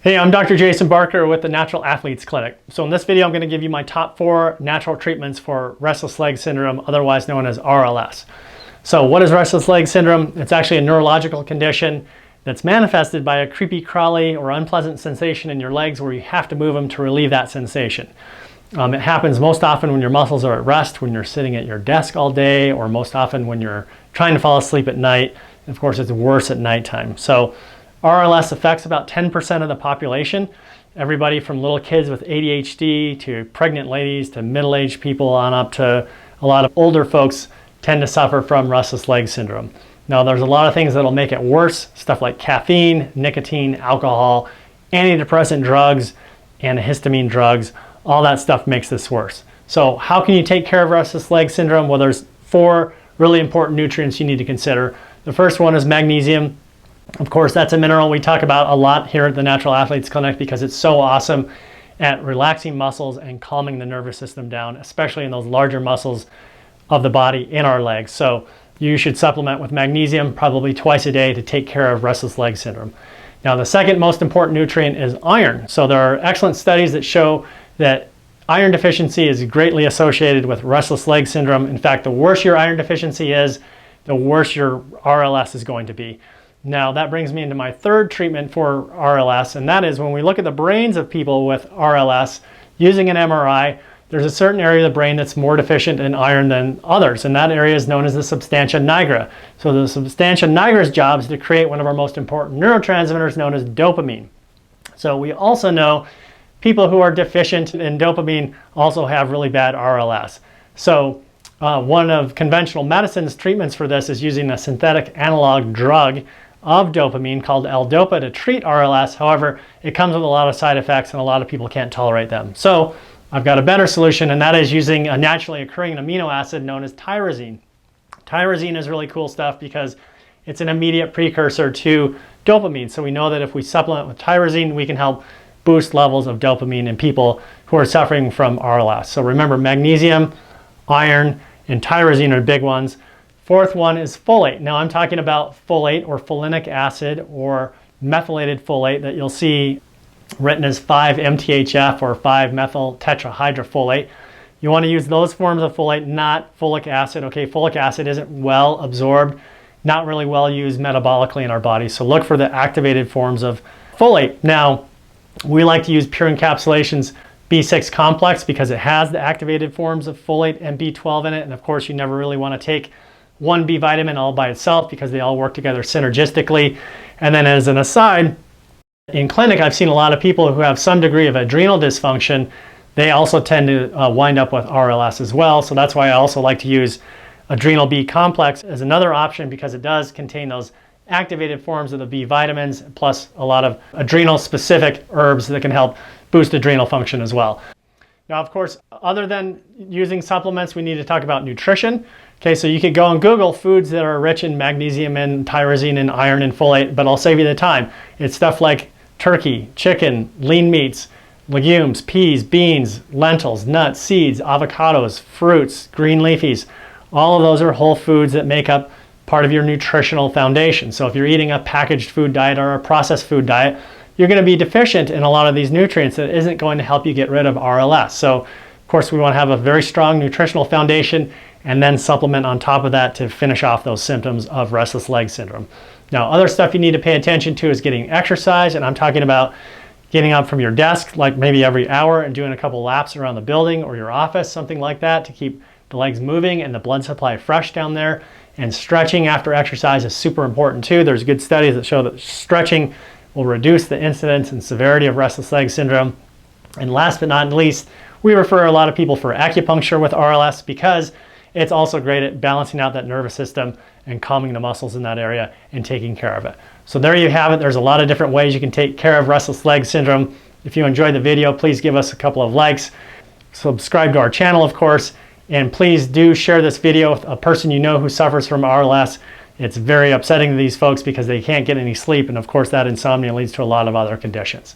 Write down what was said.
Hey, I'm Dr. Jason Barker with the Natural Athletes Clinic. So in this video, I'm going to give you my top 4 natural treatments for restless leg syndrome, otherwise known as RLS. So what is restless leg syndrome? It's actually a neurological condition that's manifested by a creepy-crawly or unpleasant sensation in your legs where you have to move them to relieve that sensation. It happens most often when your muscles are at rest, when you're sitting at your desk all day, or most often when you're trying to fall asleep at night. Of course, it's worse at nighttime. So RLS affects about 10% of the population. Everybody from little kids with ADHD to pregnant ladies to middle-aged people on up to a lot of older folks tend to suffer from restless leg syndrome. Now, there's a lot of things that'll make it worse, stuff like caffeine, nicotine, alcohol, antidepressant drugs, antihistamine drugs. All that stuff makes this worse. So how can you take care of restless leg syndrome? Well, there's 4 really important nutrients you need to consider. The first one is magnesium. Of course, that's a mineral we talk about a lot here at the Natural Athletes Clinic because it's so awesome at relaxing muscles and calming the nervous system down, especially in those larger muscles of the body in our legs. So you should supplement with magnesium probably twice a day to take care of restless leg syndrome. Now, the second most important nutrient is iron. So there are excellent studies that show that iron deficiency is greatly associated with restless leg syndrome. In fact, the worse your iron deficiency is, the worse your RLS is going to be. Now, that brings me into my third treatment for RLS, and that is when we look at the brains of people with RLS using an MRI, there's a certain area of the brain that's more deficient in iron than others, and that area is known as the substantia nigra. So the substantia nigra's job is to create one of our most important neurotransmitters known as dopamine. So we also know people who are deficient in dopamine also have really bad RLS. So one of conventional medicine's treatments for this is using a synthetic analog drug of dopamine called L-Dopa to treat RLS. However, it comes with a lot of side effects and a lot of people can't tolerate them. So I've got a better solution, and that is using a naturally occurring amino acid known as tyrosine. Tyrosine is really cool stuff because it's an immediate precursor to dopamine. So we know that if we supplement with tyrosine, we can help boost levels of dopamine in people who are suffering from RLS. So remember, magnesium, iron, and tyrosine are big ones. Fourth one is folate. Now I'm talking about folate or folinic acid or methylated folate that you'll see written as 5-MTHF or 5-methyl tetrahydrofolate. You want to use those forms of folate, not folic acid. Okay, folic acid isn't well absorbed, not really well used metabolically in our body. So look for the activated forms of folate. Now, we like to use Pure Encapsulation's B6 complex because it has the activated forms of folate and B12 in it. And of course, you never really want to take one B vitamin all by itself because they all work together synergistically. And then as an aside, in clinic, I've seen a lot of people who have some degree of adrenal dysfunction. They also tend to wind up with RLS as well. So that's why I also like to use Adrenal B complex as another option because it does contain those activated forms of the B vitamins, plus a lot of adrenal specific herbs that can help boost adrenal function as well. Now, of course, other than using supplements, we need to talk about nutrition. Okay, so you could go and Google foods that are rich in magnesium and tyrosine and iron and folate, but I'll save you the time. It's stuff like turkey, chicken, lean meats, legumes, peas, beans, lentils, nuts, seeds, avocados, fruits, green leafies. All of those are whole foods that make up part of your nutritional foundation. So if you're eating a packaged food diet or a processed food diet, you're going to be deficient in a lot of these nutrients that isn't going to help you get rid of RLS. So of course we want to have a very strong nutritional foundation and then supplement on top of that to finish off those symptoms of restless leg syndrome. Now, other stuff you need to pay attention to is getting exercise, and I'm talking about getting up from your desk like maybe every hour and doing a couple laps around the building or your office, something like that, to keep the legs moving and the blood supply fresh down there. And stretching after exercise is super important too. There's good studies that show that stretching will reduce the incidence and severity of restless leg syndrome. And last but not least, we refer a lot of people for acupuncture with RLS because it's also great at balancing out that nervous system and calming the muscles in that area and taking care of it. So there you have it. There's a lot of different ways you can take care of restless leg syndrome. If you enjoyed the video, please give us a couple of likes. Subscribe to our channel, of course. And please do share this video with a person you know who suffers from RLS. It's very upsetting to these folks because they can't get any sleep. And of course, that insomnia leads to a lot of other conditions.